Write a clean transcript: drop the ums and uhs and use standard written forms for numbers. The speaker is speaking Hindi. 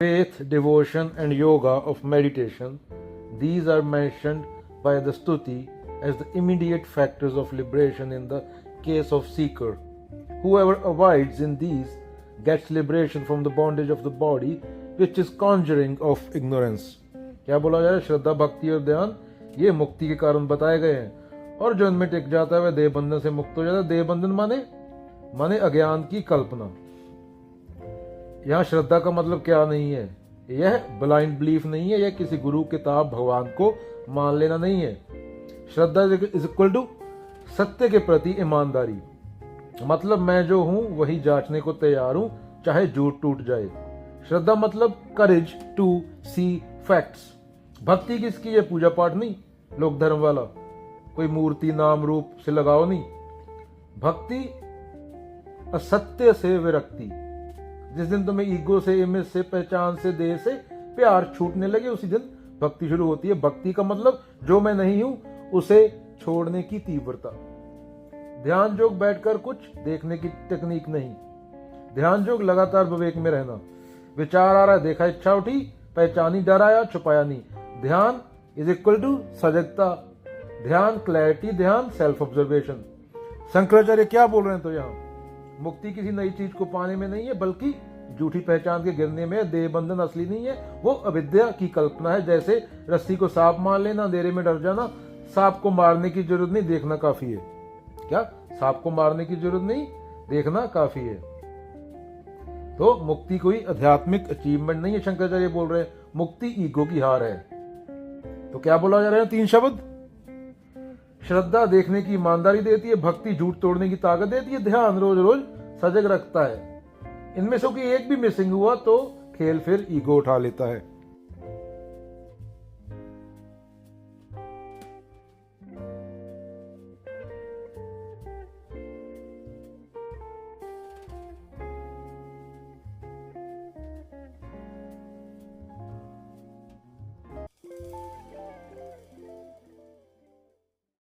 faith, devotion, and yoga of meditation, these are mentioned by the Stuti as the immediate factors of liberation in the case of seeker. Whoever abides in these gets liberation from the bondage of the body, which is conjuring of ignorance. क्या बोला जा रहा है? श्रद्धा, भक्ति और ध्यान ये मुक्ति के कारण बताए गए हैं, और जो इनमें टिक जाता है वह देह बंधन से मुक्त हो जाता है। देह बंधन माने अज्ञान की कल्पना। यहाँ श्रद्धा का मतलब क्या नहीं है, यह ब्लाइंड बिलीफ नहीं है, यह किसी गुरु, किताब, भगवान को मान लेना नहीं है। श्रद्धा इज इक्वल टू सत्य के प्रति ईमानदारी, मतलब मैं जो हूं वही जांचने को तैयार हूं, चाहे झूठ टूट जाए। श्रद्धा मतलब करेज टू सी फैक्ट्स। भक्ति किसकी है? पूजा पाठ नहीं, लोक धर्म वाला, कोई मूर्ति नाम रूप से लगाओ नहीं। भक्ति असत्य से विरक्ति। जिस दिन तुम्हें ईगो से, इमेज से, पहचान से, देह से प्यार छूटने लगे, उसी दिन भक्ति शुरू होती है। भक्ति का मतलब जो मैं नहीं हूं उसे छोड़ने की तीव्रता। ध्यान योग बैठकर कुछ देखने की टेक्निक नहीं। ध्यान योग लगातार विवेक में रहना। विचार आ रहा है, देखा, इच्छा उठी, पहचानी, डर आया, छुपाया नहीं। ध्यान इज इक्वल टू सजगता। ध्यान क्लैरिटी, ध्यान सेल्फ ऑब्जर्वेशन। शंकराचार्य क्या बोल रहे हैं? तो यहाँ मुक्ति किसी नई चीज को पाने में नहीं है, बल्कि झूठी पहचान के गिरने में। देह बंधन असली नहीं है, वो अविद्या की कल्पना है। जैसे रस्सी को सांप मान लेना, अंधेरे में डर जाना। सांप को मारने की जरूरत नहीं, देखना काफी है। क्या? सांप को मारने की जरूरत नहीं, देखना काफी है। तो मुक्ति कोई आध्यात्मिक अचीवमेंट नहीं है, शंकराचार्य बोल रहे हैं। मुक्ति ईगो की हार है। तो क्या बोला जा रहा है? 3 शब्द। श्रद्धा देखने की ईमानदारी देती है, भक्ति झूठ तोड़ने की ताकत देती है, ध्यान रोज रोज सजग रखता है। इनमें से कोई एक भी मिसिंग हुआ तो खेल फिर ईगो उठा लेता है।